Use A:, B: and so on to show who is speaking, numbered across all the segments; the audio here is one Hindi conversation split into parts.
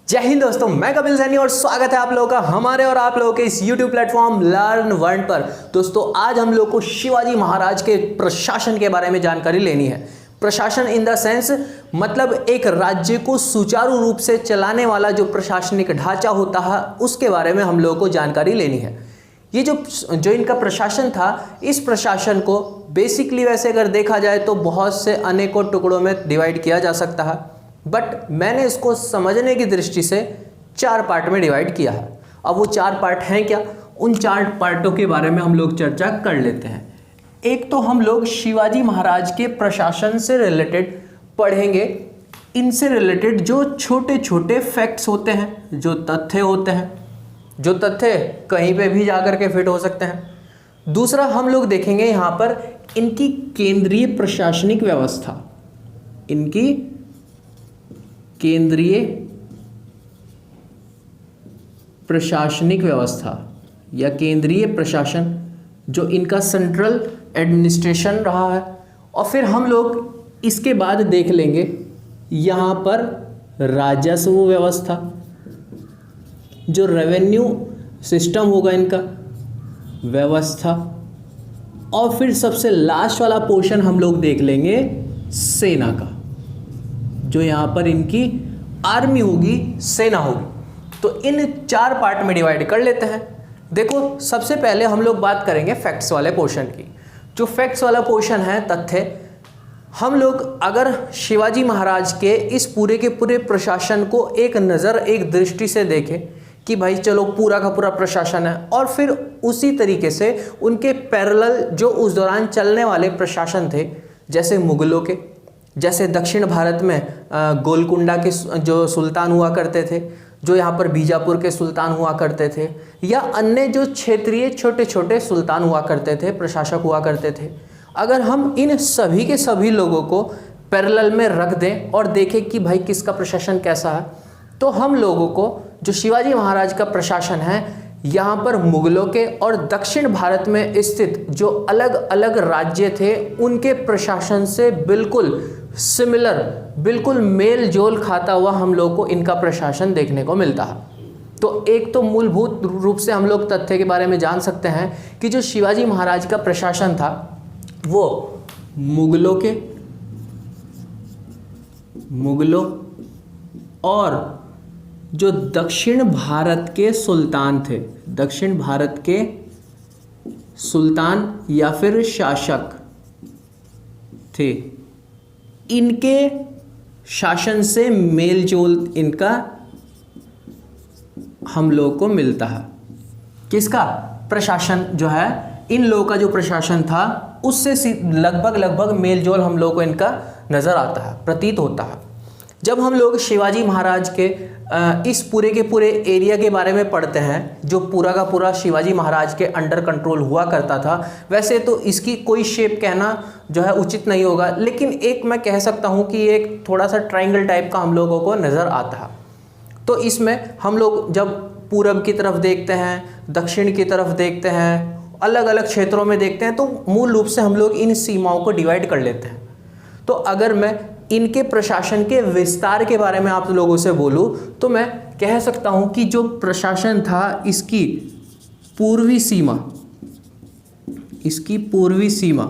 A: जय हिंद दोस्तों, मैं कपिल सैनी और स्वागत है आप लोगों का हमारे और आप लोगों के इस YouTube प्लेटफॉर्म लर्न वर्ल्ड पर। दोस्तों आज हम लोग को शिवाजी महाराज के प्रशासन के बारे में जानकारी लेनी है। प्रशासन इन द सेंस मतलब एक राज्य को सुचारू रूप से चलाने वाला जो प्रशासनिक ढांचा होता है उसके बारे में हम लोगों को जानकारी लेनी है। ये जो इनका प्रशासन था, इस प्रशासन को बेसिकली वैसे अगर देखा जाए तो बहुत से अनेकों टुकड़ों में डिवाइड किया जा सकता है, बट मैंने इसको समझने की दृष्टि से 4 पार्ट में डिवाइड किया है। अब वो 4 पार्ट हैं क्या, उन 4 पार्टों के बारे में हम लोग चर्चा कर लेते हैं। एक तो हम लोग शिवाजी महाराज के प्रशासन से रिलेटेड पढ़ेंगे। इनसे रिलेटेड जो छोटे छोटे फैक्ट्स होते हैं, जो तथ्य होते हैं, जो तथ्य कहीं पे भी जाकर के फिट हो सकते हैं। दूसरा हम लोग देखेंगे यहाँ पर इनकी केंद्रीय प्रशासनिक व्यवस्था, इनकी केंद्रीय प्रशासनिक व्यवस्था या केंद्रीय प्रशासन, जो इनका सेंट्रल एडमिनिस्ट्रेशन रहा है। और फिर हम लोग इसके बाद देख लेंगे यहाँ पर राजस्व व्यवस्था, जो रेवेन्यू सिस्टम होगा इनका व्यवस्था। और फिर सबसे लास्ट वाला पोर्शन हम लोग देख लेंगे सेना का, जो यहाँ पर इनकी आर्मी होगी, सेना होगी। तो इन 4 पार्ट में डिवाइड कर लेते हैं। देखो सबसे पहले हम लोग बात करेंगे फैक्ट्स वाले पोर्शन की। जो फैक्ट्स वाला पोर्शन है, तथ्य, हम लोग अगर शिवाजी महाराज के इस पूरे के पूरे प्रशासन को एक नज़र, एक दृष्टि से देखें कि भाई चलो पूरा का पूरा प्रशासन है, और फिर उसी तरीके से उनके पैरेलल जो उस दौरान चलने वाले प्रशासन थे, जैसे मुगलों के, जैसे दक्षिण भारत में गोलकुंडा के जो सुल्तान हुआ करते थे, जो यहाँ पर बीजापुर के सुल्तान हुआ करते थे, या अन्य जो क्षेत्रीय छोटे छोटे सुल्तान हुआ करते थे, प्रशासक हुआ करते थे, अगर हम इन सभी के सभी लोगों को पैरेलल में रख दें और देखें कि भाई किसका प्रशासन कैसा है, तो हम लोगों को जो शिवाजी महाराज का प्रशासन है, यहाँ पर मुगलों के और दक्षिण भारत में स्थित जो अलग अलग राज्य थे उनके प्रशासन से बिल्कुल सिमिलर, बिल्कुल मेल जोल खाता हुआ हम लोग को इनका प्रशासन देखने को मिलता है। तो एक तो मूलभूत रूप से हम लोग तथ्य के बारे में जान सकते हैं कि जो शिवाजी महाराज का प्रशासन था वो मुगलों और जो दक्षिण भारत के सुल्तान थे, दक्षिण भारत के सुल्तान या फिर शासक थे, इनके शासन से मेलजोल इनका हम लोगों को मिलता है। किसका प्रशासन जो है, इन लोगों का जो प्रशासन था उससे लगभग मेलजोल हम लोगों को इनका नज़र आता है, प्रतीत होता है। जब हम लोग शिवाजी महाराज के इस पूरे के पूरे एरिया के बारे में पढ़ते हैं, जो पूरा का पूरा शिवाजी महाराज के अंडर कंट्रोल हुआ करता था, वैसे तो इसकी कोई शेप कहना जो है उचित नहीं होगा, लेकिन एक मैं कह सकता हूँ कि एक थोड़ा सा ट्रायंगल टाइप का हम लोगों को नज़र आता है। तो इसमें हम लोग जब पूरब की तरफ देखते हैं, दक्षिण की तरफ देखते हैं, अलग अलग क्षेत्रों में देखते हैं, तो मूल रूप से हम लोग इन सीमाओं को डिवाइड कर लेते हैं। तो अगर मैं इनके प्रशासन के विस्तार के बारे में आप लोगों से बोलूं तो मैं कह सकता हूं कि जो प्रशासन था, इसकी पूर्वी सीमा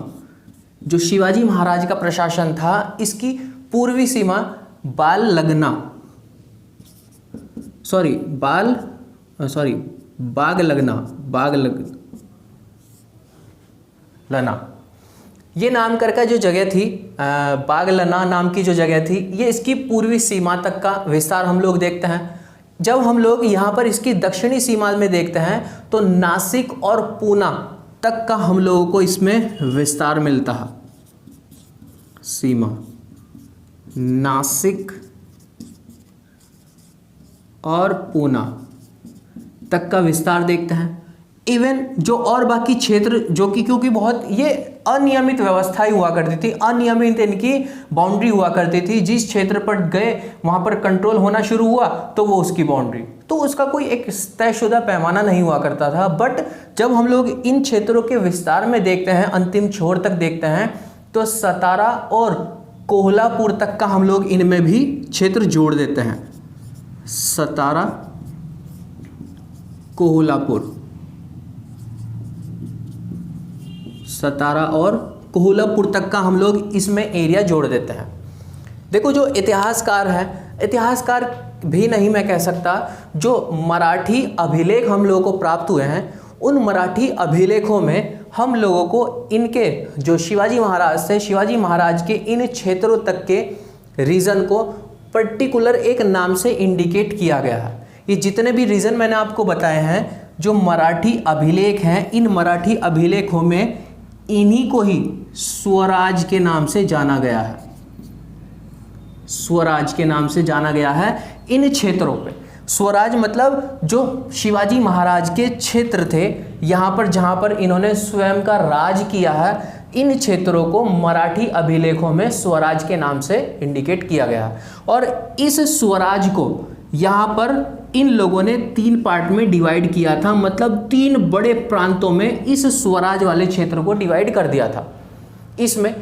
A: जो शिवाजी महाराज का प्रशासन था, इसकी पूर्वी सीमा बागलना ये नाम करके जो जगह थी, बागलना नाम की जो जगह थी, ये इसकी पूर्वी सीमा तक का विस्तार हम लोग देखते हैं। जब हम लोग यहाँ पर इसकी दक्षिणी सीमा में देखते हैं तो नासिक और पूना तक का हम लोगों को इसमें विस्तार मिलता है। सीमा नासिक और पूना तक का विस्तार देखते हैं। इवन जो और बाकी क्षेत्र जो कि क्योंकि बहुत ये अनियमित व्यवस्था ही हुआ करती थी, अनियमित इनकी बाउंड्री हुआ करती थी, जिस क्षेत्र पर गए वहाँ पर कंट्रोल होना शुरू हुआ तो वो उसकी बाउंड्री, तो उसका कोई एक तयशुदा पैमाना नहीं हुआ करता था। बट जब हम लोग इन क्षेत्रों के विस्तार में देखते हैं, अंतिम छोर तक देखते हैं, तो सतारा और कोल्हापुर तक का हम लोग इनमें भी क्षेत्र जोड़ देते हैं। सतारा, कोल्हापुर, सतारा और कोल्हापुर तक का हम लोग इसमें एरिया जोड़ देते हैं। देखो जो इतिहासकार हैं, इतिहासकार भी नहीं मैं कह सकता, जो मराठी अभिलेख हम लोगों को प्राप्त हुए हैं उन मराठी अभिलेखों में हम लोगों को इनके जो शिवाजी महाराज थे, शिवाजी महाराज के इन क्षेत्रों तक के रीजन को पर्टिकुलर एक नाम से इंडिकेट किया गया है। ये जितने भी रीजन मैंने आपको बताए हैं जो मराठी अभिलेख हैं, इन मराठी अभिलेखों में इन्हीं को ही स्वराज के नाम से जाना गया है, स्वराज के नाम से जाना गया है इन क्षेत्रों पे। स्वराज मतलब जो शिवाजी महाराज के क्षेत्र थे, यहाँ पर जहाँ पर इन्होंने स्वयं का राज किया है, इन क्षेत्रों को मराठी अभिलेखों में स्वराज के नाम से इंडिकेट किया गया है। और इस स्वराज को यहाँ पर इन लोगों ने 3 पार्ट में डिवाइड किया था, मतलब 3 बड़े प्रांतों में इस स्वराज वाले क्षेत्र को डिवाइड कर दिया था। इसमें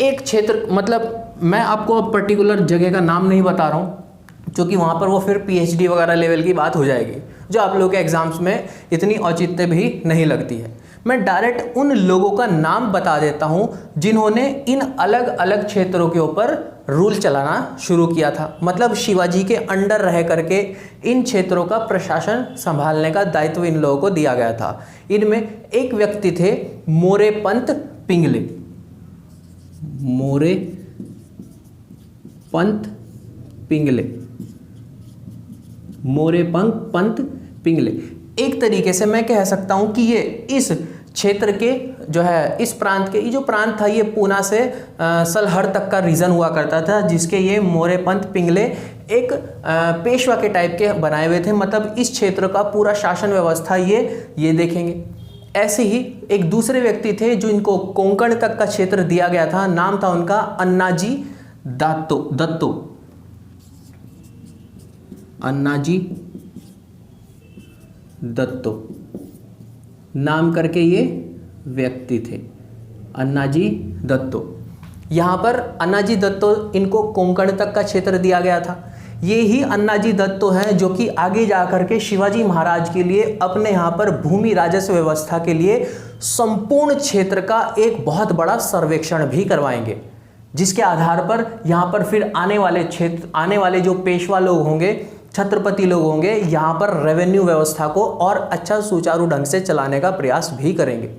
A: एक क्षेत्र, मतलब मैं आपको अब पर्टिकुलर जगह का नाम नहीं बता रहा हूँ क्योंकि वहाँ पर वो फिर पीएचडी वगैरह लेवल की बात हो जाएगी, जो आप लोगों के एग्जाम्स में इतनी औचित्य भी नहीं लगती है। मैं डायरेक्ट उन लोगों का नाम बता देता हूँ जिन्होंने इन अलग अलग क्षेत्रों के ऊपर रूल चलाना शुरू किया था, मतलब शिवाजी के अंडर रह करके इन क्षेत्रों का प्रशासन संभालने का दायित्व इन लोगों को दिया गया था। इनमें एक व्यक्ति थे मोरेपंत पिंगले, मोरेपंत पिंगले, मोरेपंत पिंगले। एक तरीके से मैं कह सकता हूं कि ये इस क्षेत्र के जो है, इस प्रांत के, ये जो प्रांत था ये पूना से सलहर तक का रीजन हुआ करता था, जिसके ये मोरेपंत पिंगले एक पेशवा के टाइप के बनाए हुए थे, मतलब इस क्षेत्र का पूरा शासन व्यवस्था ये देखेंगे। ऐसे ही एक दूसरे व्यक्ति थे जो इनको कोंकण तक का क्षेत्र दिया गया था, नाम था उनका अन्नाजी दत्तो, अन्नाजी दत्तो नाम करके ये व्यक्ति थे, अन्नाजी दत्तो। यहाँ पर अन्नाजी दत्तो, इनको कोंकण तक का क्षेत्र दिया गया था। ये ही अन्नाजी दत्तो हैं जो कि आगे जाकर के शिवाजी महाराज के लिए अपने यहाँ पर भूमि राजस्व व्यवस्था के लिए संपूर्ण क्षेत्र का एक बहुत बड़ा सर्वेक्षण भी करवाएंगे, जिसके आधार पर यहाँ पर फिर आने वाले जो पेशवा लोग होंगे, छत्रपति लोग होंगे, यहाँ पर रेवेन्यू व्यवस्था को और अच्छा सुचारू ढंग से चलाने का प्रयास भी करेंगे।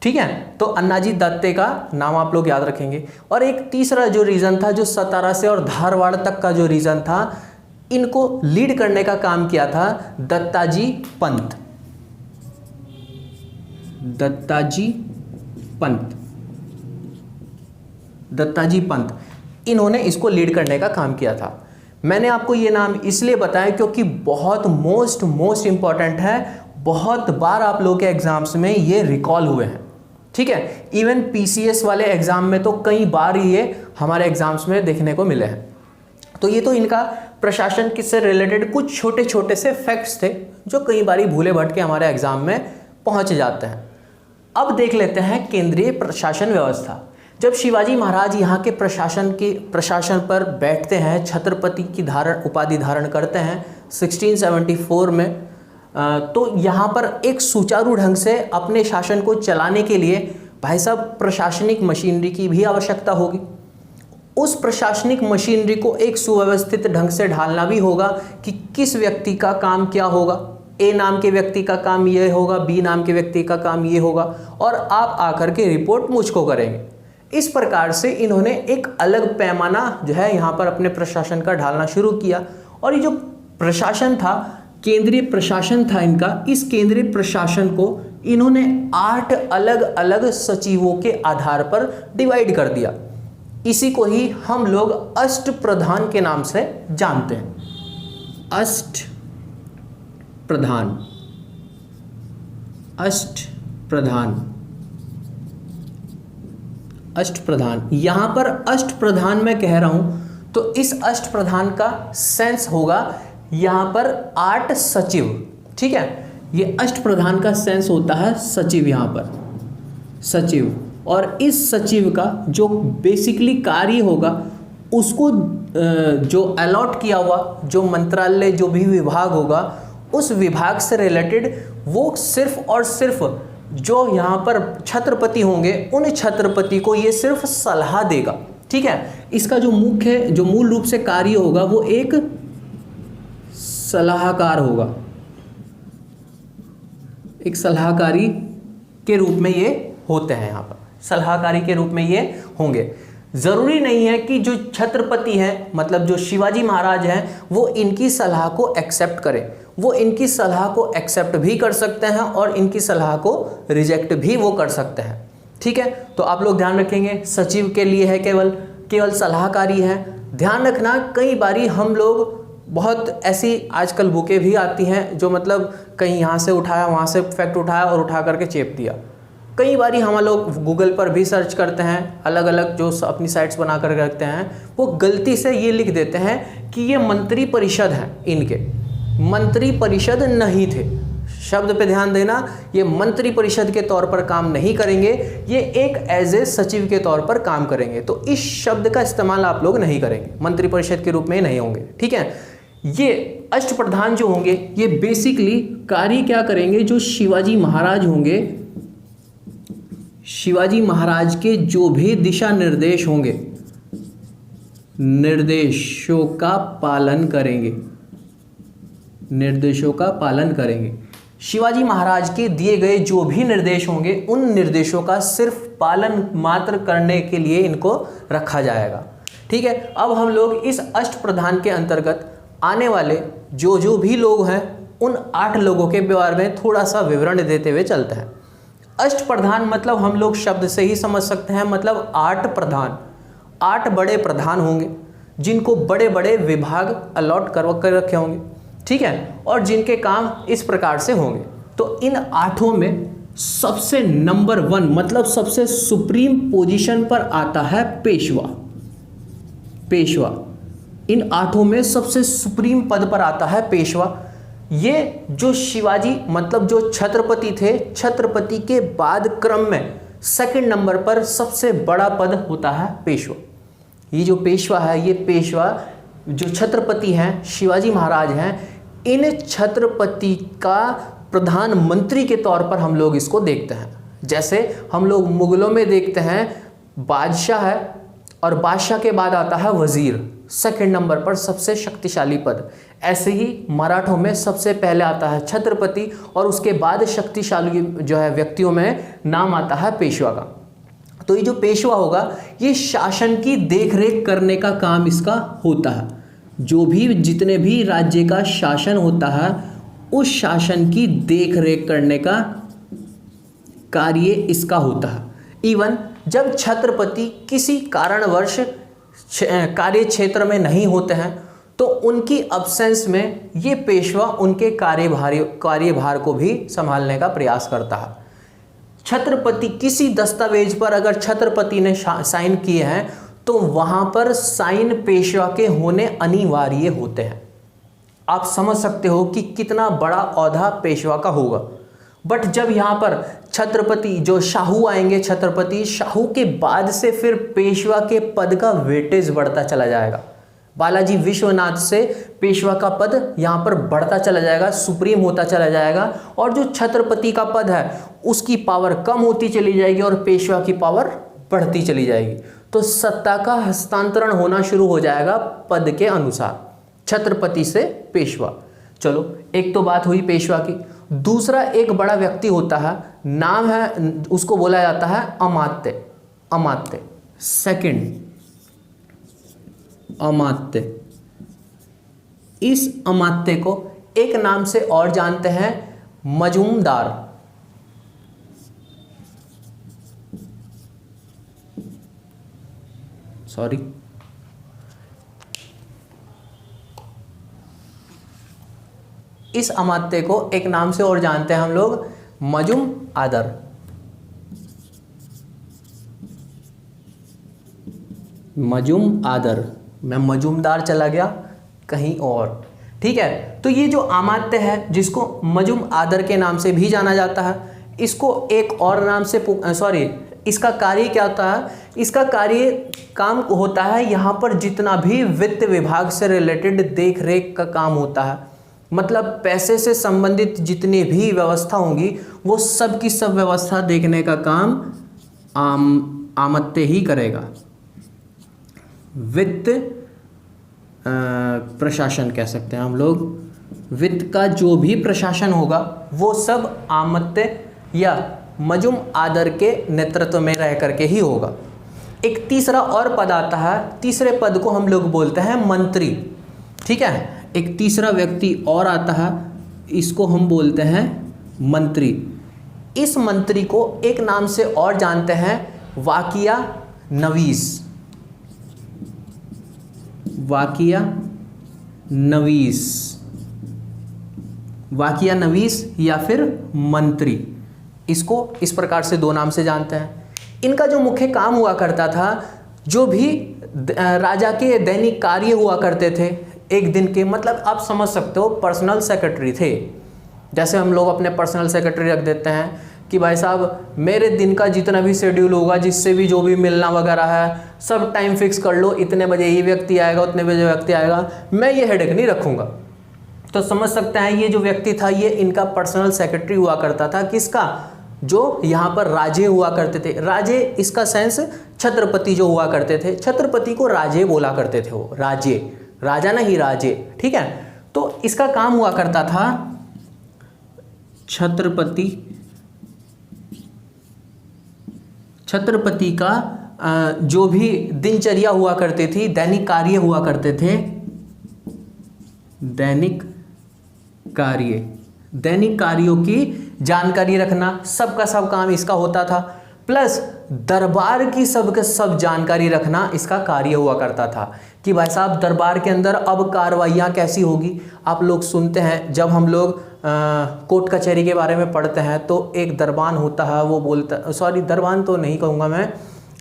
A: ठीक है, तो अन्नाजी दत्ते का नाम आप लोग याद रखेंगे। और एक तीसरा जो रीजन था, जो सतारा से और धारवाड़ तक का जो रीजन था, इनको लीड करने का काम किया था दत्ताजी पंत, दत्ताजी पंत, दत्ताजी पंत। इन्होंने इसको लीड करने का काम किया था। मैंने आपको ये नाम इसलिए बताया क्योंकि बहुत मोस्ट इंपॉर्टेंट है, बहुत बार आप लोगों के एग्जाम्स में ये रिकॉल हुए हैं। ठीक है, इवन पीसीएस वाले एग्जाम में तो कई बार ये हमारे एग्जाम्स में देखने को मिले हैं। तो ये तो इनका प्रशासन से रिलेटेड कुछ छोटे छोटे से फैक्ट्स थे जो कई बार भूले भटके हमारे एग्जाम में पहुंच जाते हैं। अब देख लेते हैं केंद्रीय प्रशासन व्यवस्था। जब शिवाजी महाराज यहाँ के प्रशासन पर बैठते हैं, छत्रपति की उपाधि धारण करते हैं 1674 में, तो यहाँ पर एक सुचारू ढंग से अपने शासन को चलाने के लिए भाई साहब प्रशासनिक मशीनरी की भी आवश्यकता होगी। उस प्रशासनिक मशीनरी को एक सुव्यवस्थित ढंग से ढालना भी होगा कि किस व्यक्ति का काम क्या होगा। ए नाम के व्यक्ति का काम ये होगा, बी नाम के व्यक्ति का काम ये होगा, और आप आकर के रिपोर्ट मुझको करेंगे। इस प्रकार से इन्होंने एक अलग पैमाना जो है यहाँ पर अपने प्रशासन का ढालना शुरू किया। और ये जो प्रशासन था, केंद्रीय प्रशासन था इनका, इस केंद्रीय प्रशासन को इन्होंने 8 अलग अलग सचिवों के आधार पर डिवाइड कर दिया। इसी को ही हम लोग अष्ट प्रधान के नाम से जानते हैं। अष्ट प्रधान, अष्ट प्रधान, अष्ट प्रधान। यहां पर अष्ट प्रधान मैं कह रहा हूं तो इस अष्ट प्रधान का सेंस होगा यहां पर 8 सचिव। ठीक है, ये अष्ट प्रधान का सेंस होता है सचिव, यहां पर सचिव। और इस सचिव का जो बेसिकली कार्य होगा उसको जो अलॉट किया हुआ जो मंत्रालय जो भी विभाग होगा उस विभाग से रिलेटेड वो सिर्फ और सिर्फ जो यहाँ पर छत्रपति होंगे उन छत्रपति को ये सिर्फ सलाह देगा। ठीक है, इसका जो मूल रूप से कार्य होगा वो एक सलाहकार होगा, एक सलाहकारी के रूप में ये होते हैं। यहाँ पर सलाहकारी के रूप में ये होंगे। जरूरी नहीं है कि जो छत्रपति हैं मतलब जो शिवाजी महाराज हैं वो इनकी सलाह को एक्सेप्ट करें, वो इनकी सलाह को एक्सेप्ट भी कर सकते हैं और इनकी सलाह को रिजेक्ट भी वो कर सकते हैं। ठीक है, तो आप लोग ध्यान रखेंगे सचिव के लिए है केवल सलाहकारी है। ध्यान रखना कई बारी हम लोग बहुत ऐसी आजकल बुकें भी आती हैं जो मतलब कहीं यहाँ से उठाया वहाँ से फैक्ट उठाया और उठा करके चेप दिया। कई बारी हम लोग गूगल पर भी सर्च करते हैं, अलग अलग जो अपनी साइट्स बना कर रखते हैं वो गलती से ये लिख देते हैं कि ये मंत्री परिषद हैं, इनके मंत्री परिषद नहीं थे। शब्द पे ध्यान देना, ये मंत्री परिषद के तौर पर काम नहीं करेंगे, ये एक एज ए सचिव के तौर पर काम करेंगे। तो इस शब्द का इस्तेमाल आप लोग नहीं करेंगे, मंत्री परिषद के रूप में नहीं होंगे। ठीक है, ये अष्टप्रधान जो होंगे ये बेसिकली कार्य क्या करेंगे, जो शिवाजी महाराज होंगे, शिवाजी महाराज के जो भी दिशा निर्देश होंगे निर्देशों का पालन करेंगे, निर्देशों का पालन करेंगे। शिवाजी महाराज के दिए गए जो भी निर्देश होंगे उन निर्देशों का सिर्फ पालन मात्र करने के लिए इनको रखा जाएगा। ठीक है, अब हम लोग इस अष्टप्रधान के अंतर्गत आने वाले जो भी लोग हैं उन 8 लोगों के बारे में थोड़ा सा विवरण देते हुए चलते हैं। अष्टप्रधान मतलब हम लोग शब्द से ही समझ सकते हैं, मतलब 8 प्रधान, 8 बड़े प्रधान होंगे जिनको बड़े बड़े विभाग अलॉट कर रखे होंगे। ठीक है, और जिनके काम इस प्रकार से होंगे। तो इन 8 में सबसे नंबर 1 मतलब सबसे सुप्रीम पोजीशन पर आता है पेशवा। पेशवा इन 8 में सबसे सुप्रीम पद पर आता है पेशवा। ये जो शिवाजी मतलब जो छत्रपति थे, छत्रपति के बाद क्रम में सेकंड नंबर पर सबसे बड़ा पद होता है पेशवा। ये जो पेशवा है, ये पेशवा जो छत्रपति हैं शिवाजी महाराज हैं, इन छत्रपति का प्रधानमंत्री के तौर पर हम लोग इसको देखते हैं। जैसे हम लोग मुगलों में देखते हैं बादशाह है और बादशाह के बाद आता है वजीर, सेकंड नंबर पर सबसे शक्तिशाली पद। ऐसे ही मराठों में सबसे पहले आता है छत्रपति और उसके बाद शक्तिशाली जो है व्यक्तियों में नाम आता है पेशवा का। तो ये जो पेशवा होगा ये शासन की देखरेख करने का काम इसका होता है। जो भी जितने भी राज्य का शासन होता है उस शासन की देखरेख करने का कार्य इसका होता है। इवन जब छत्रपति किसी कारणवश कार्य क्षेत्र में नहीं होते हैं तो उनकी अब्सेंस में ये पेशवा उनके कार्यभार को भी संभालने का प्रयास करता है। छत्रपति किसी दस्तावेज पर अगर छत्रपति ने साइन किए हैं तो वहां पर साइन पेशवा के होने अनिवार्य होते हैं। आप समझ सकते हो कि कितना बड़ा औहदा पेशवा का होगा। बट जब यहाँ पर छत्रपति जो शाहू आएंगे, छत्रपति शाहू के बाद से फिर पेशवा के पद का वेटेज बढ़ता चला जाएगा। बालाजी विश्वनाथ से पेशवा का पद यहाँ पर बढ़ता चला जाएगा, सुप्रीम होता चला जाएगा, और जो छत्रपति का पद है उसकी पावर कम होती चली जाएगी और पेशवा की पावर बढ़ती चली जाएगी। तो सत्ता का हस्तांतरण होना शुरू हो जाएगा पद के अनुसार, छत्रपति से पेशवा। चलो, एक तो बात हुई पेशवा की। दूसरा एक बड़ा व्यक्ति होता है, नाम है, उसको बोला जाता है अमात्य। अमात्य सेकंड, अमात्य। इस अमात्य को एक नाम से और जानते हैं, मजूमदार। सॉरी, इस अमात्य को एक नाम से और जानते हैं हम लोग, मजूम आदर। मजूम आदर, मैं मजूमदार चला गया कहीं और। ठीक है, तो ये जो अमात्य है जिसको मजूम आदर के नाम से भी जाना जाता है, इसको एक और नाम से इसका कार्य क्या होता है? इसका कार्य काम होता है यहाँ पर जितना भी वित्त विभाग से रिलेटेड देख रेख का काम होता है, मतलब पैसे से संबंधित जितनी भी व्यवस्था होंगी वो सब की सब व्यवस्था देखने का काम आमत्य ही करेगा। वित्त प्रशासन कह सकते हैं हम लोग। वित्त का जो भी प्रशासन होगा वो सब आमत्य या मजुम आदर के नेतृत्व में रह करके ही होगा। एक तीसरा और पद आता है, तीसरे पद को हम लोग बोलते हैं मंत्री। ठीक है, एक तीसरा व्यक्ति और आता है, इसको हम बोलते हैं मंत्री। इस मंत्री को एक नाम से और जानते हैं, वाकिया नवीस। वाकिया नवीस, वाकिया नवीस या फिर मंत्री, इसको इस प्रकार से दो नाम से जानते हैं। इनका जो मुख्य काम हुआ करता था, जो भी राजा के दैनिक कार्य हुआ करते थे एक दिन के, मतलब आप समझ सकते हो पर्सनल सेक्रेटरी थे। जैसे हम लोग अपने पर्सनल सेक्रेटरी रख देते हैं कि भाई साहब मेरे दिन का जितना भी शेड्यूल होगा, जिससे भी जो भी मिलना वगैरह है, सब टाइम फिक्स कर लो, इतने बजे ये व्यक्ति आएगा, उतने बजे व्यक्ति आएगा, मैं ये हेडेक नहीं रखूँगा। तो समझ सकते हैं ये जो व्यक्ति था ये इनका पर्सनल सेक्रेटरी हुआ करता था। किसका? जो यहाँ पर राजे हुआ करते थे। राजे इसका सेंस छत्रपति जो हुआ करते थे, छत्रपति को राजे बोला करते थे वो, राजे, राजा नहीं राजे। ठीक है, तो इसका काम हुआ करता था छत्रपति का जो भी दिनचर्या हुआ करती थी, दैनिक कार्य हुआ करते थे, दैनिक कार्यों की जानकारी रखना, सबका सब काम इसका होता था। प्लस दरबार की सबके सब जानकारी रखना इसका कार्य हुआ करता था कि भाई साहब दरबार के अंदर अब कार्रवाइयाँ कैसी होगी। आप लोग सुनते हैं, जब हम लोग कोर्ट कचहरी के बारे में पढ़ते हैं तो एक दरबान होता है, वो बोलता, सॉरी दरबान तो नहीं कहूँगा मैं,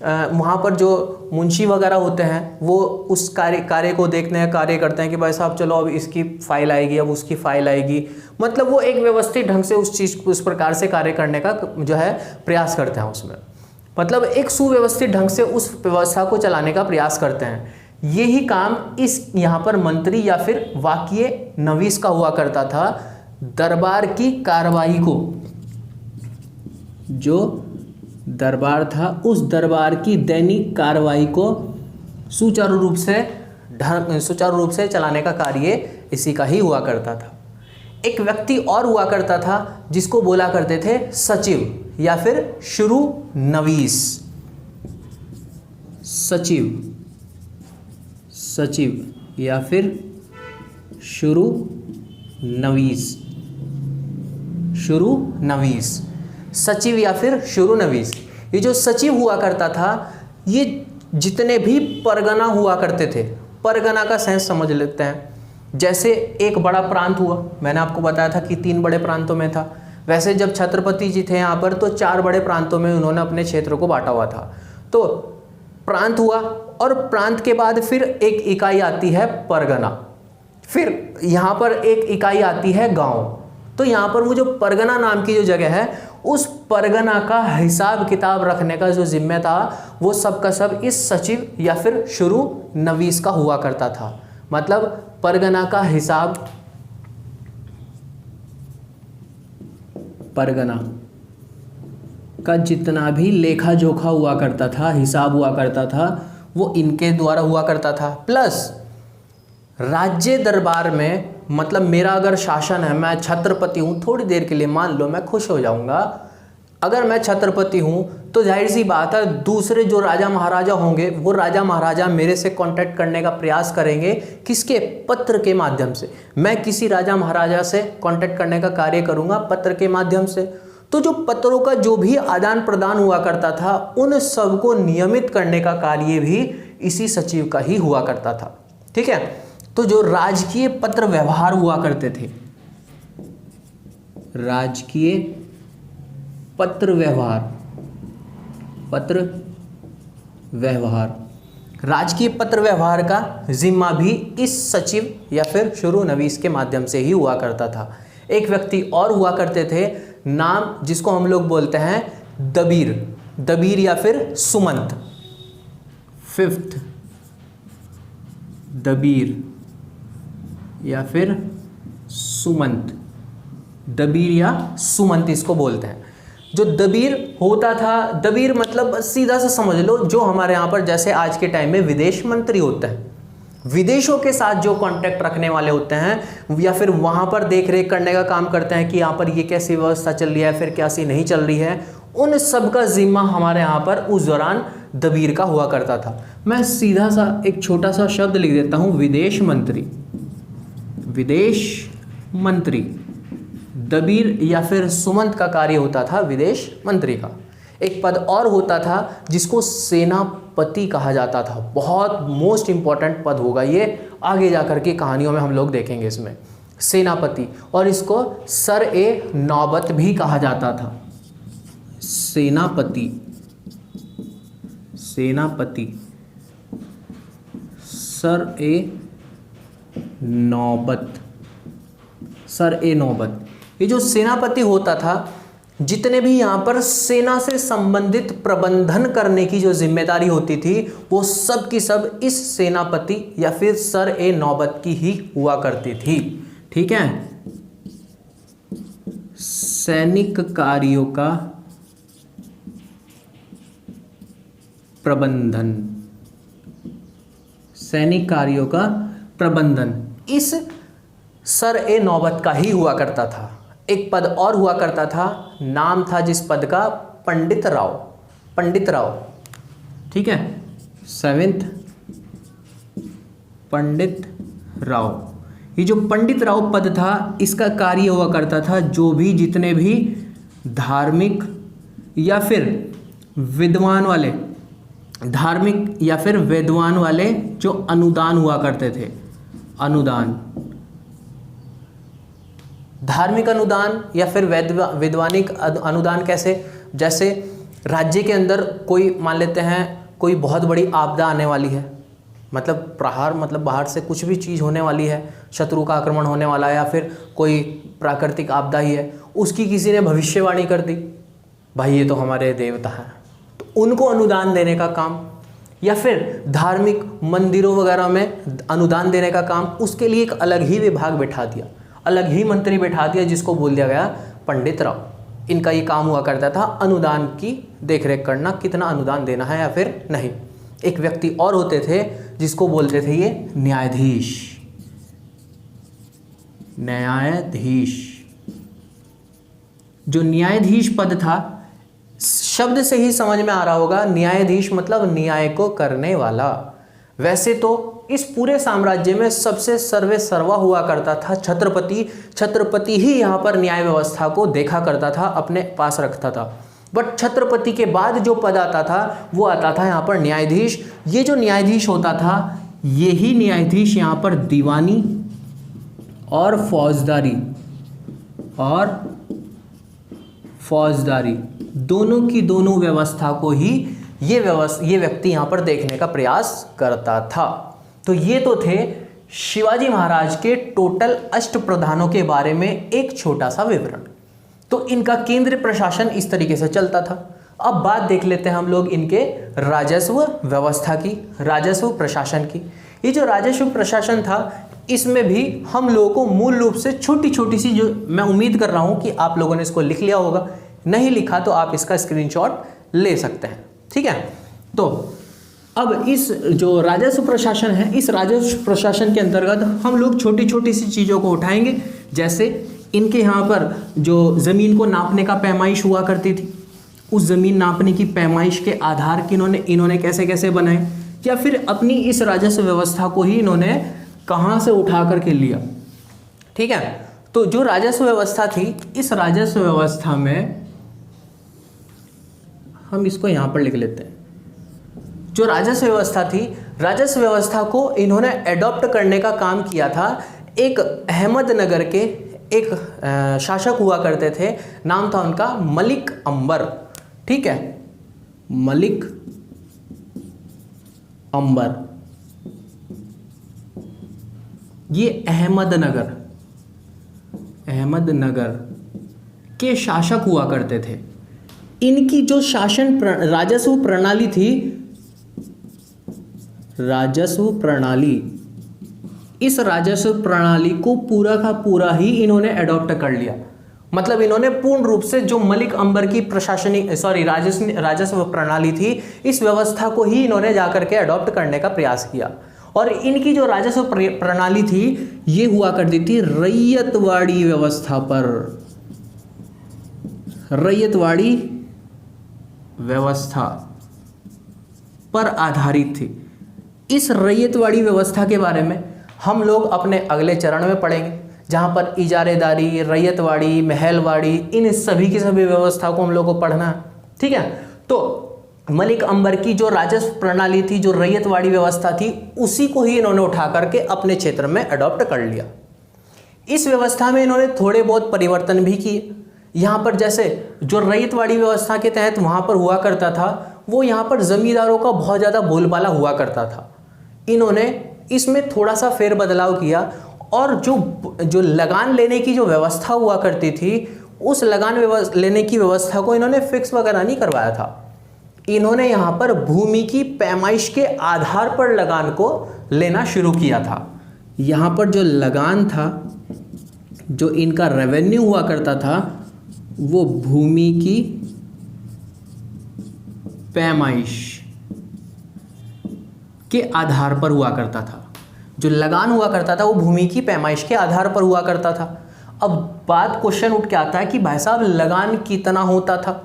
A: वहाँ पर जो मुंशी वगैरह होते हैं वो उस कार्य को देखने का कार्य करते हैं कि भाई साहब चलो अब इसकी फाइल आएगी, अब उसकी फाइल आएगी, मतलब वो एक व्यवस्थित ढंग से उस चीज़ उस प्रकार से कार्य करने का जो है प्रयास करते हैं उसमें, मतलब एक सुव्यवस्थित ढंग से उस व्यवस्था को चलाने का प्रयास करते हैं। यही काम इस यहाँ पर मंत्री या फिर वाकिये नवीस का हुआ करता था। दरबार की कार्रवाई को, जो दरबार था उस दरबार की दैनिक कार्रवाई को सुचारू रूप से चलाने का कार्य इसी का ही हुआ करता था। एक व्यक्ति और हुआ करता था जिसको बोला करते थे सचिव या फिर शुरू नवीस। सचिव या फिर शुरू नवीस, सचिव या फिर शुरू नवीस। ये जो सचिव हुआ करता था, ये जितने भी परगना हुआ करते थे, परगना का सेंस समझ लेते हैं। जैसे एक बड़ा प्रांत हुआ, मैंने आपको बताया था कि 3 बड़े प्रांतों में था। वैसे जब छत्रपति जी थे यहाँ पर तो 4 बड़े प्रांतों में उन्होंने अपने क्षेत्र को बांटा हुआ था। तो प्रांत हुआ और प्रांत के बाद फिर एक इकाई आती है परगना, फिर यहाँ पर एक इकाई आती है गांव। तो यहाँ पर वो जो परगना नाम की जो जगह है, उस परगना का हिसाब किताब रखने का जो जिम्मे था वो सब का सब इस सचिव या फिर शुरू नवीस का हुआ करता था। मतलब परगना का हिसाब, परगना का जितना भी लेखा जोखा हुआ करता था, हिसाब हुआ करता था, वो इनके द्वारा हुआ करता था। प्लस राज्य दरबार में, मतलब मेरा अगर शासन है, मैं छत्रपति हूँ, थोड़ी देर के लिए मान लो मैं खुश हो जाऊँगा, अगर मैं छत्रपति हूँ तो जाहिर सी बात है दूसरे जो राजा महाराजा होंगे वो राजा महाराजा मेरे से कांटेक्ट करने का प्रयास करेंगे। किसके? पत्र के माध्यम से। मैं किसी राजा महाराजा से कांटेक्ट करने का कार्य करूँगा पत्र के माध्यम से। तो जो पत्रों का जो भी आदान प्रदान हुआ करता था, उन सब को नियमित करने का कार्य भी इसी सचिव का ही हुआ करता था। ठीक है, तो जो राजकीय पत्र व्यवहार हुआ करते थे, राजकीय पत्र व्यवहार, राजकीय पत्र व्यवहार का जिम्मा भी इस सचिव या फिर शुरू नवीस के माध्यम से ही हुआ करता था। एक व्यक्ति और हुआ करते थे, नाम जिसको हम लोग बोलते हैं दबीर। दबीर या फिर सुमंत। फिफ्थ दबीर या फिर सुमंत, दबीर या सुमंत इसको बोलते हैं। जो दबीर होता था, दबीर मतलब सीधा सा समझ लो जो हमारे यहाँ पर जैसे आज के टाइम में विदेश मंत्री होते हैं, विदेशों के साथ जो कांटेक्ट रखने वाले होते हैं या फिर वहाँ पर देख रेख करने का काम करते हैं कि यहाँ पर ये कैसी व्यवस्था चल रही है, फिर कैसी नहीं चल रही है, उन सब का जिम्मा हमारे यहाँ पर उस दौरान दबीर का हुआ करता था। मैं सीधा सा एक छोटा सा शब्द लिख देता हूँ, विदेश मंत्री। विदेश मंत्री, दबीर या फिर सुमंत का कार्य होता था विदेश मंत्री का। एक पद और होता था जिसको सेनापति कहा जाता था, बहुत मोस्ट इंपॉर्टेंट पद होगा ये, आगे जाकर के कहानियों में हम लोग देखेंगे इसमें सेनापति, और इसको सर ए नौबत भी कहा जाता था। सेनापति, सेनापति, सर ए नौबत, सर ए नौबत। ये जो सेनापति होता था, जितने भी यहाँ पर सेना से संबंधित प्रबंधन करने की जो जिम्मेदारी होती थी वो सब की सब इस सेनापति या फिर सर ए नौबत की ही हुआ करती थी। ठीक है, सैनिक कार्यों का प्रबंधन, सैनिक कार्यों का प्रबंधन इस सर ए नौबत का ही हुआ करता था। एक पद और हुआ करता था, नाम था जिस पद का पंडित राव, पंडित राव। ठीक है, सेवेंथ पंडित राव। ये जो पंडित राव पद था इसका कार्य हुआ करता था जो भी जितने भी धार्मिक या फिर विद्वान वाले, धार्मिक या फिर विद्वान वाले जो अनुदान हुआ करते थे, अनुदान, धार्मिक अनुदान या फिर वैधानिक अनुदान। कैसे, जैसे राज्य के अंदर कोई मान लेते हैं कोई बहुत बड़ी आपदा आने वाली है, मतलब प्रहार, मतलब बाहर से कुछ भी चीज़ होने वाली है, शत्रु का आक्रमण होने वाला है या फिर कोई प्राकृतिक आपदा ही है, उसकी किसी ने भविष्यवाणी कर दी, भाई ये तो हमारे देवता हैं, तो उनको अनुदान देने का काम, या फिर धार्मिक मंदिरों वगैरह में अनुदान देने का काम, उसके लिए एक अलग ही विभाग बैठा दिया, अलग ही मंत्री बैठा दिया जिसको बोल दिया गया पंडित राव। इनका ये काम हुआ करता था अनुदान की देखरेख करना, कितना अनुदान देना है या फिर नहीं। एक व्यक्ति और होते थे जिसको बोलते थे ये न्यायाधीश, न्यायाधीश। जो न्यायाधीश पद था, शब्द से ही समझ में आ रहा होगा, न्यायाधीश मतलब न्याय को करने वाला। वैसे तो इस पूरे साम्राज्य में सबसे सर्वे सर्वा हुआ करता था छत्रपति। छत्रपति ही यहाँ पर न्याय व्यवस्था को देखा करता था, अपने पास रखता था। बट छत्रपति के बाद जो पद आता था वो आता था यहाँ पर न्यायाधीश। ये जो न्यायाधीश होता था, यही न्यायाधीश यहाँ पर दीवानी और फौजदारी दोनों की दोनों व्यवस्था को ही ये व्यक्ति यहाँ पर देखने का प्रयास करता था। तो ये तो थे शिवाजी महाराज के टोटल अष्टप्रधानों के बारे में एक छोटा सा विवरण। तो इनका केंद्रीय प्रशासन इस तरीके से चलता था। अब बात देख लेते हैं हम लोग इनके राजस्व व्यवस्था की, राजस्व प्रशासन की। ये जो राजस्व प्रशासन था, इसमें भी हम लोगों को मूल रूप से छोटी छोटी सी, जो मैं उम्मीद कर रहा हूँ कि आप लोगों ने इसको लिख लिया होगा, नहीं लिखा तो आप इसका स्क्रीनशॉट ले सकते हैं। ठीक है, तो अब इस जो राजस्व प्रशासन है, इस राजस्व प्रशासन के अंतर्गत हम लोग छोटी छोटी सी चीज़ों को उठाएंगे। जैसे इनके यहाँ पर जो ज़मीन को नापने का पैमाइश हुआ करती थी, उस ज़मीन नापने की पैमाइश के आधार की इन्होंने कैसे कैसे बनाए, या फिर अपनी इस राजस्व व्यवस्था को ही इन्होंने कहाँ से उठा करके लिया। ठीक है, तो जो राजस्व व्यवस्था थी, इस राजस्व व्यवस्था में हम इसको यहाँ पर लिख लेते हैं। जो राजस्व व्यवस्था थी, राजस्व व्यवस्था को इन्होंने एडॉप्ट करने का काम किया था। एक अहमदनगर के एक शासक हुआ करते थे, नाम था उनका मलिक अंबर। ठीक है, मलिक अंबर, ये अहमदनगर के शासक हुआ करते थे। इनकी जो राजस्व प्रणाली थी, राजस्व प्रणाली, इस राजस्व प्रणाली को पूरा का पूरा ही इन्होंने अडॉप्ट कर लिया। मतलब इन्होंने पूर्ण रूप से जो मलिक अंबर की राजस्व प्रणाली थी, इस व्यवस्था को ही इन्होंने जाकर के अडॉप्ट करने का प्रयास किया। और इनकी जो राजस्व प्रणाली थी ये हुआ करती थी रैयतवाड़ी व्यवस्था पर, रैयतवाड़ी व्यवस्था पर आधारित थी। इस रैयतवाड़ी व्यवस्था के बारे में हम लोग अपने अगले चरण में पढ़ेंगे, जहाँ पर इजारेदारी, रैयतवाड़ी, महलवाड़ी, इन सभी की सभी व्यवस्था को हम लोग को पढ़ना है। ठीक है, तो मलिक अंबर की जो राजस्व प्रणाली थी, जो रैयतवाड़ी व्यवस्था थी, उसी को ही इन्होंने उठा करके अपने क्षेत्र में अडॉप्ट कर लिया। इस व्यवस्था में इन्होंने थोड़े बहुत परिवर्तन भी किए। यहाँ पर जैसे जो रैयतवाड़ी व्यवस्था के तहत वहाँ पर हुआ करता था, वो यहाँ पर जमींदारों का बहुत ज़्यादा बोलबाला हुआ करता था। इन्होंने इसमें थोड़ा सा फेरबदलाव किया और जो लगान लेने की जो व्यवस्था हुआ करती थी, उस लगान लेने की व्यवस्था को इन्होंने फिक्स वगैरह नहीं करवाया था। इन्होंने यहाँ पर भूमि की पैमाइश के आधार पर लगान को लेना शुरू किया था। यहाँ पर जो लगान था, जो इनका रेवेन्यू हुआ करता था, वो भूमि की पैमाइश के आधार पर हुआ करता था। जो लगान हुआ करता था वो भूमि की पैमाइश के आधार पर हुआ करता था। अब बात क्वेश्चन उठ के आता है कि भाई साहब लगान कितना होता था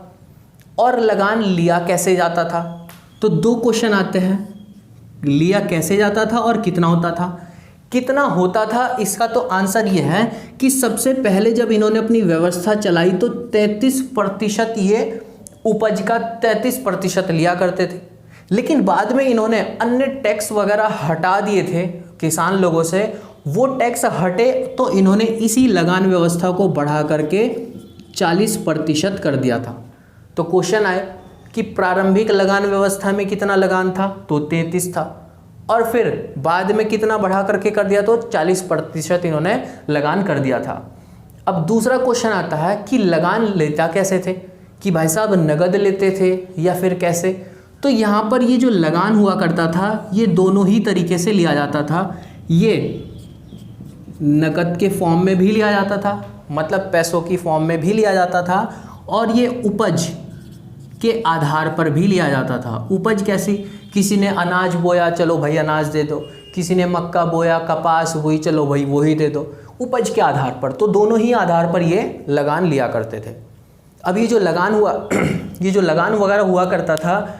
A: और लगान लिया कैसे जाता था। तो दो क्वेश्चन आते हैं, लिया कैसे जाता था और कितना होता था। कितना होता था इसका तो आंसर ये है कि सबसे पहले जब इन्होंने अपनी व्यवस्था चलाई तो 33% ये उपज का 33% लिया करते थे। लेकिन बाद में इन्होंने अन्य टैक्स वगैरह हटा दिए थे किसान लोगों से। वो टैक्स हटे तो इन्होंने इसी लगान व्यवस्था को बढ़ा करके 40% कर दिया था। तो क्वेश्चन आए कि प्रारंभिक लगान व्यवस्था में कितना लगान था, तो 33 था, और फिर बाद में कितना बढ़ा करके कर दिया, तो 40% इन्होंने लगान कर दिया था। अब दूसरा क्वेश्चन आता है कि लगान लेता कैसे थे, कि भाई साहब नगद लेते थे या फिर कैसे। तो यहाँ पर ये जो लगान हुआ करता था, ये दोनों ही तरीके से लिया जाता था। ये नकद के फॉर्म में भी लिया जाता था, मतलब पैसों की फॉर्म में भी लिया जाता था, और ये उपज के आधार पर भी लिया जाता था। उपज कैसी, किसी ने अनाज बोया, चलो भाई अनाज दे दो, किसी ने मक्का बोया, कपास बोई, चलो भाई वही दे दो, उपज के आधार पर। तो दोनों ही आधार पर ये लगान लिया करते थे। अब ये जो लगान हुआ ये जो लगान वगैरह हुआ करता था,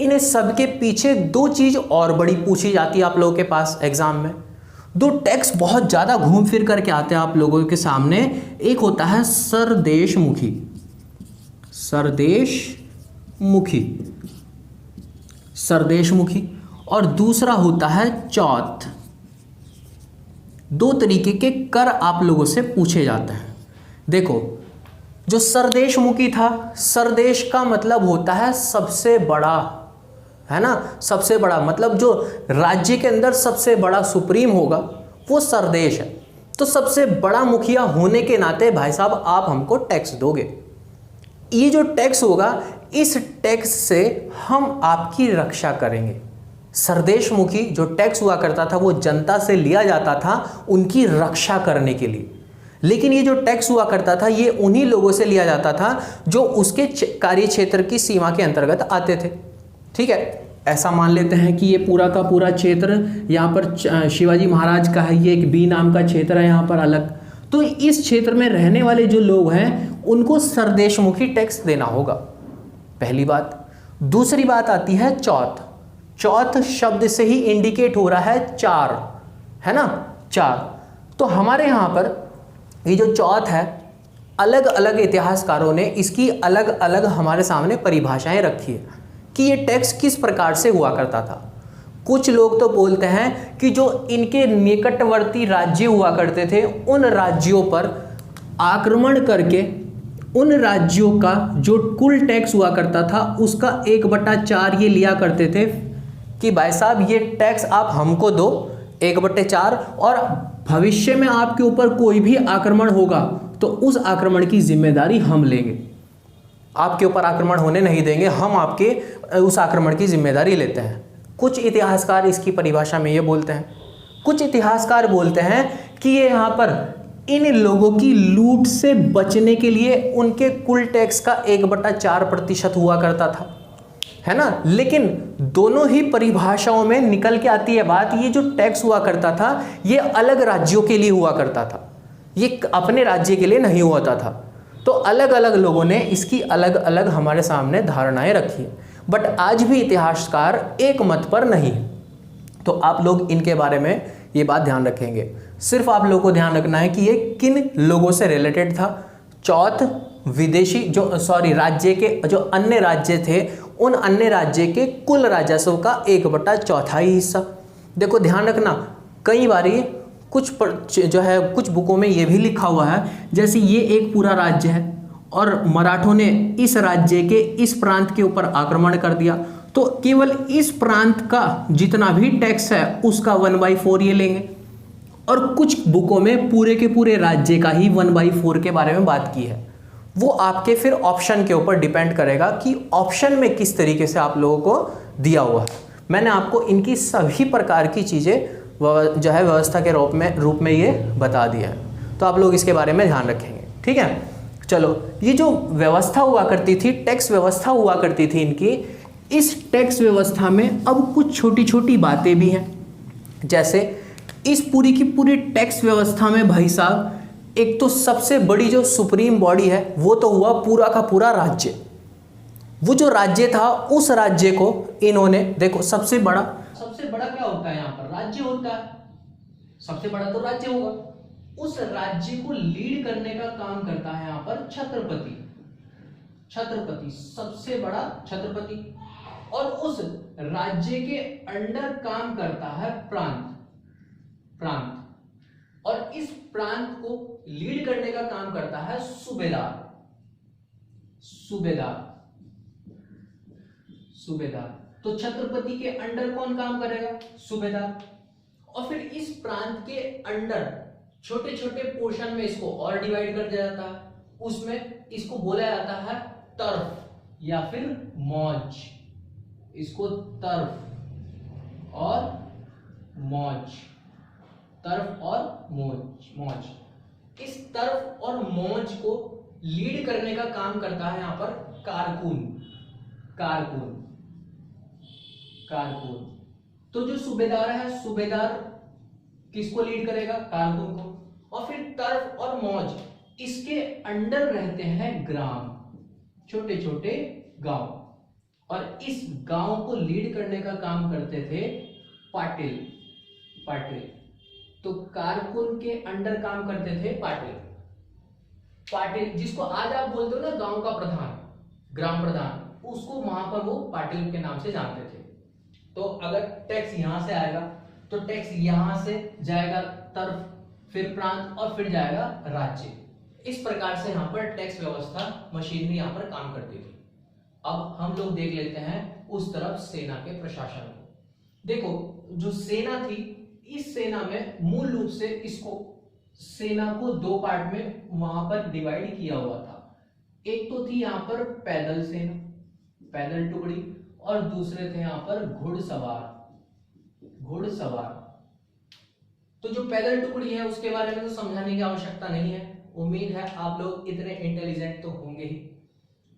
A: इन सब के पीछे दो चीज़ और बड़ी पूछी जाती है आप लोगों के पास एग्जाम में। दो टैक्स बहुत ज़्यादा घूम फिर करके आते हैं आप लोगों के सामने। एक होता है सरदेशमुखी, सरदेशमुखी, सरदेशमुखी, और दूसरा होता है चौथ। दो तरीके के कर आप लोगों से पूछे जाते हैं। देखो, जो सरदेशमुखी था, सरदेश का मतलब होता है सबसे बड़ा, है ना, सबसे बड़ा, मतलब जो राज्य के अंदर सबसे बड़ा सुप्रीम होगा वो सरदेश है। तो सबसे बड़ा मुखिया होने के नाते भाई साहब आप हमको टैक्स दोगे। ये जो टैक्स होगा, इस टैक्स से हम आपकी रक्षा करेंगे। सरदेशमुखी जो टैक्स हुआ करता था वो जनता से लिया जाता था उनकी रक्षा करने के लिए। लेकिन ये जो टैक्स हुआ करता था ये उन्हीं लोगों से लिया जाता था जो उसके कार्य क्षेत्र की सीमा के अंतर्गत आते थे। ठीक है, ऐसा मान लेते हैं कि ये पूरा का पूरा क्षेत्र यहाँ पर शिवाजी महाराज का है, ये एक बी नाम का क्षेत्र है यहाँ पर अलग। तो इस क्षेत्र में रहने वाले जो लोग हैं उनको सरदेशमुखी टैक्स देना होगा, पहली बात। दूसरी बात आती है चौथ। चौथ शब्द से ही इंडिकेट हो रहा है चार, है ना, चार। तो हमारे यहाँ पर ये जो चौथ है, अलग अलग इतिहासकारों ने इसकी अलग अलग हमारे सामने परिभाषाएं रखी है कि ये टैक्स किस प्रकार से हुआ करता था। कुछ लोग तो बोलते हैं कि जो इनके निकटवर्ती राज्य हुआ करते थे उन राज्यों पर आक्रमण करके उन राज्यों का जो कुल टैक्स हुआ करता था उसका 1/4 ये लिया करते थे कि भाई साहब ये टैक्स आप हमको दो 1/4, और भविष्य में आपके ऊपर कोई भी आक्रमण होगा तो उस आक्रमण की जिम्मेदारी हम लेंगे। आपके ऊपर आक्रमण होने नहीं देंगे, हम आपके उस आक्रमण की जिम्मेदारी लेते हैं। कुछ इतिहासकार इसकी परिभाषा में ये बोलते हैं, कुछ इतिहासकार बोलते हैं कि ये यहाँ पर इन लोगों की लूट से बचने के लिए उनके कुल टैक्स का 1/4% हुआ करता था, है ना। लेकिन दोनों ही परिभाषाओं में निकल के आती है बात, ये जो टैक्स हुआ करता था ये अलग राज्यों के लिए हुआ करता था, ये अपने राज्य के लिए नहीं होता था। तो अलग अलग लोगों ने इसकी अलग अलग हमारे सामने धारणाएं रखी, बट आज भी इतिहासकार एक मत पर नहीं है। तो आप लोग इनके बारे में ये बात ध्यान रखेंगे। सिर्फ आप लोगों को ध्यान रखना है कि ये किन लोगों से रिलेटेड था। चौथ विदेशी राज्य के जो अन्य राज्य थे, उन अन्य राज्य के कुल राजस्व का 1/4 हिस्सा। देखो ध्यान रखना, कई बारी कुछ बुकों में ये भी लिखा हुआ है, जैसे ये एक पूरा राज्य है और मराठों ने इस राज्य के इस प्रांत के ऊपर आक्रमण कर दिया, तो केवल इस प्रांत का जितना भी टैक्स है उसका 1/4 ये लेंगे। और कुछ बुकों में पूरे के पूरे राज्य का ही 1/4 के बारे में बात की है। वो आपके फिर ऑप्शन के ऊपर डिपेंड करेगा कि ऑप्शन में किस तरीके से आप लोगों को दिया हुआ है। मैंने आपको इनकी सभी प्रकार की चीज़ें जो है व्यवस्था के रूप में ये बता दिया है, तो आप लोग इसके बारे में ध्यान रखेंगे, ठीक है। चलो, ये जो व्यवस्था हुआ करती थी, टैक्स व्यवस्था हुआ करती थी इनकी, इस टैक्स व्यवस्था में अब कुछ छोटी छोटी बातें भी हैं। जैसे इस पूरी की पूरी टैक्स व्यवस्था में भाई साहब, एक तो सबसे बड़ी जो सुप्रीम बॉडी है वो तो हुआ पूरा का पूरा राज्य। वो जो राज्य था उस राज्य को इन्होंने, देखो सबसे बड़ा क्या होता है यहाँ पर, राज्य होता है, सबसे बड़ा तो राज्य होगा। उस राज्य को लीड करने का काम करता है यहाँ पर छत्रपति, सबसे बड़ा छत्रपति। और उस राज्य के अंडर काम करता है प्रांत, और इस प्रांत को लीड करने का काम करता है सूबेदार। तो छत्रपति के अंडर कौन काम करेगा? सूबेदार। और फिर इस प्रांत के अंडर छोटे छोटे पोर्शन में इसको और डिवाइड कर दिया जाता है, उसमें इसको बोला जाता है तर्फ या फिर मौज। इसको तर्फ और मौज। इस तर्फ और मौज को लीड करने का काम करता है यहां पर कारकुन। तो जो सूबेदार है, सूबेदार किसको लीड करेगा? कारकुन को। और फिर तर्फ और मौज, इसके अंडर रहते हैं ग्राम, छोटे छोटे गांव, और इस गांव को लीड करने का काम करते थे पाटिल। तो कारकुन के अंडर काम करते थे पाटिल, जिसको आज आप बोलते हो ना गांव का प्रधान, ग्राम प्रधान, उसको वहां पर वो पाटिल के नाम से जानते थे। तो अगर टैक्स यहां से आएगा तो टैक्स यहां से जाएगा तर्फ, फिर प्रांत, और फिर जाएगा राज्य। इस प्रकार से यहां पर टैक्स व्यवस्था मशीनरी यहां पर काम करती थी। अब हम लोग देख लेते हैं उस तरफ सेना के प्रशासन को। देखो, जो सेना थी, इस सेना में मूल रूप से इसको सेना को दो पार्ट में वहां पर डिवाइड किया हुआ था। एक तो थी यहां पर पैदल सेना, पैदल टुकड़ी, और दूसरे थे यहां पर घुड़सवार। तो जो पैदल टुकड़ी है उसके बारे में तो समझाने की आवश्यकता नहीं है, उम्मीद है आप लोग इतने इंटेलिजेंट तो होंगे ही।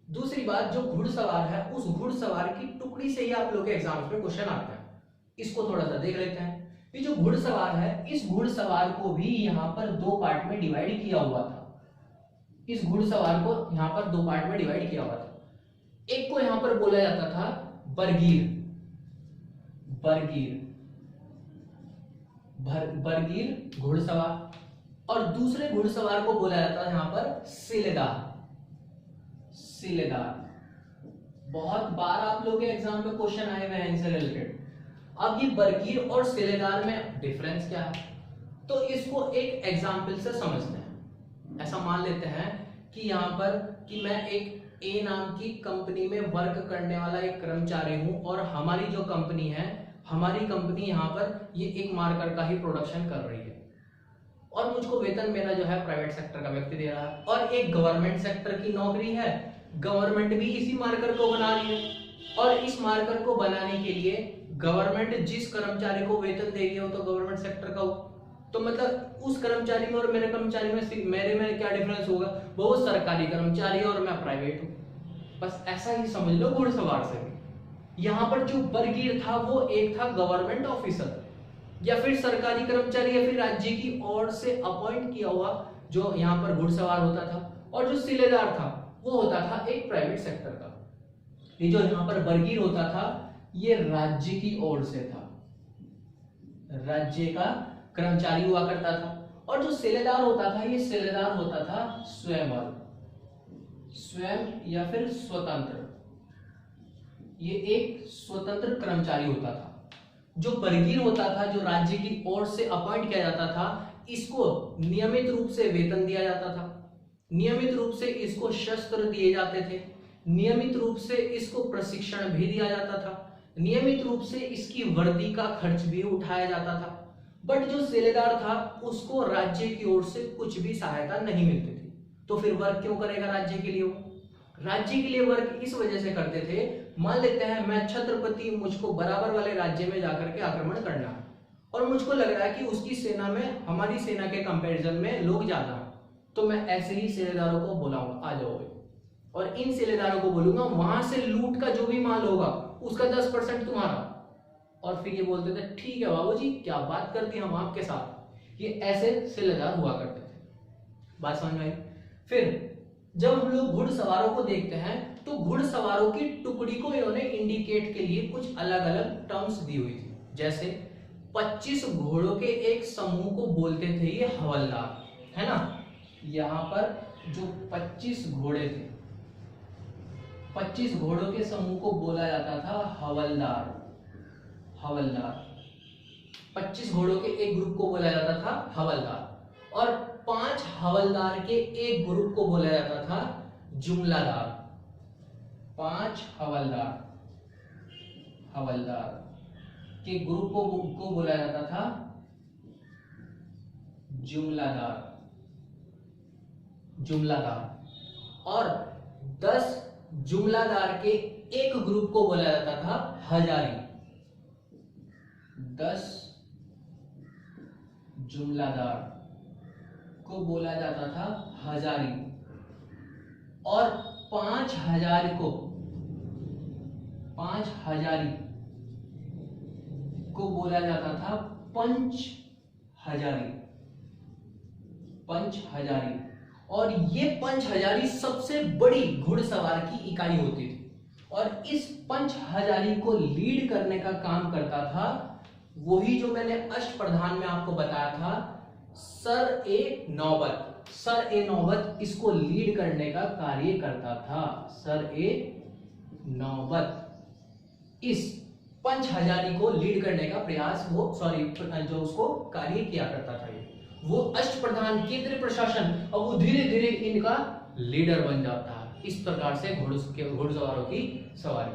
A: दूसरी बात, जो घुड़सवार है, उस घुड़सवार की टुकड़ी से ही आप लोग के एग्जाम में क्वेश्चन आते हैं। इसको थोड़ा सा देख लेते हैं। ये जो घुड़सवार है, इस घुड़सवार को भी यहां पर दो पार्ट में डिवाइड किया हुआ था। इस घुड़सवार को यहां पर दो पार्ट में डिवाइड किया हुआ था। एक को यहां पर बोला जाता था बरगीर घुड़सवार, और दूसरे घुड़सवार को बोला जाता है यहां पर सिलेदार। बहुत बार आप लोगों के एग्जाम में क्वेश्चन आए हुए हैं इनसे रिलेटेड। अब ये बरगीर और सिलेदार में डिफरेंस क्या है, तो इसको एक एग्जाम्पल से समझते हैं। ऐसा मान लेते हैं कि यहाँ पर कि मैं एक ए नाम की कंपनी में वर्क करने वाला एक कर्मचारी हूं, और हमारी जो कंपनी है, हमारी कंपनी यहाँ पर ये एक मार्कर का ही प्रोडक्शन कर रही है, और मुझको वेतन मेरा जो है प्राइवेट सेक्टर का व्यक्ति दे रहा है, और एक गवर्नमेंट सेक्टर की नौकरी है गवर्नमेंट भी इसी मार्कर को बना रही है, और इस मार्कर को बनाने के लिए गवर्नमेंट जिस कर्मचारी को वेतन देगी वो तो गवर्नमेंट सेक्टर का हो, तो मतलब उस कर्मचारी में और मेरे कर्मचारी में मेरे में क्या डिफरेंस होगा, वो सरकारी कर्मचारी है और मैं प्राइवेट हूं। बस ऐसा ही समझ लो घुड़सवार से भी। यहां पर जो बरगीर था वो एक था गवर्नमेंट ऑफिसर या फिर सरकारी कर्मचारी या फिर राज्य की ओर से अपॉइंट किया हुआ जो यहाँ पर घुड़सवार होता था, और जो सिलेदार था वो होता था एक प्राइवेट सेक्टर का। ये जो यहाँ पर बरगीर होता था ये राज्य की ओर से था, राज्य का कर्मचारी हुआ करता था, और जो सिलेदार होता था ये सिलेदार होता था स्वयं या फिर स्वतंत्र, ये एक स्वतंत्र कर्मचारी होता था। जो बरगीर होता था जो राज्य की ओर से अपॉइंट किया जाता था, इसको नियमित रूप से वेतन दिया जाता था, नियमित रूप से इसको शस्त्र दिए जाते थे, नियमित रूप से इसको प्रशिक्षण भी दिया जाता था, नियमित रूप से इसकी वर्दी का खर्च भी उठाया जाता था। बट जो सिलेदार था उसको राज्य की ओर से कुछ भी सहायता नहीं मिलती थी, तो फिर वर्क क्यों करेगा राज्य के लिए? राज्य के लिए वर्क इस वजह से करते थे, मान लेते हैं मैं छत्रपति, मुझको बराबर वाले राज्य में जाकर के आक्रमण करना है और मुझको लग रहा है कि उसकी सेना में हमारी सेना के कंपैरिजन में लोग ज्यादा हैं, तो मैं ऐसे ही सिलेदारों को बुलाऊंगा, आ जाओ, और इन सिलेदारों को बोलूंगा वहां से लूट का जो भी माल होगा उसका 10% तुम्हारा। और फिर ये बोलते थे ठीक है बाबूजी, क्या बात करती हम आपके साथ। ये ऐसे सिलेदार हुआ करते थे। बात समझ में आई? फिर जब हम लोग घुड़सवारों को देखते हैं तो घुड़सवारों की टुकड़ी को इन्होंने इंडिकेट के लिए कुछ अलग अलग टर्म्स दी हुई थी, जैसे 25 घोड़ों के एक समूह को बोलते थे ये हवलदार, है ना। यहां पर जो 25 घोड़े थे, 25 घोड़ों के समूह को बोला जाता था हवलदार। 25 घोड़ों के एक ग्रुप को बोला जाता था हवलदार, और 5 हवलदार के एक ग्रुप को बोला जाता था जुमलादार। 5 हवलदार के ग्रुप को बोला जाता था जुमलादार, और 10 जुमलादार के एक ग्रुप को बोला जाता था हजारी। 10 जुमलादार को बोला जाता था हजारी, और 5 हजारी को बोला जाता था पंच हजारी। और ये पंच हजारी सबसे बड़ी घुड़सवार की इकाई होती थी, और इस पंच हजारी को लीड करने का काम करता था वही जो मैंने अष्टप्रधान में आपको बताया था, सर ए नौबत इसको लीड करने का कार्य करता था। सर ए नौबत इस पंच हजारी को लीड करने का प्रयास जो उसको कार्य किया करता था। वो अष्टप्रधान केंद्रीय प्रशासन, और वो धीरे धीरे इनका लीडर बन जाता है। इस प्रकार से घुड़सवारों की सवारी।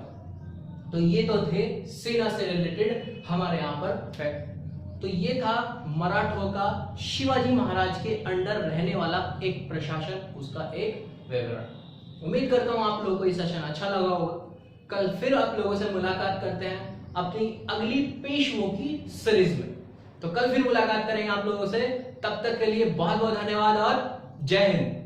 A: तो ये तो थे सेना से रिलेटेड हमारे यहाँ पर फैक्ट। तो ये था मराठों का शिवाजी महाराज के अंडर रहने वाला एक प्रशासन, उसका एक विवरण। उम्मीद करता हूं आप लोगों को ये सेशन अच्छा लगा होगा। कल फिर आप लोगों से मुलाकात करते हैं अपनी अगली पेशवों की सीरीज में। तो कल फिर मुलाकात करेंगे आप लोगों से, तब तक के लिए बहुत बहुत धन्यवाद और जय हिंद।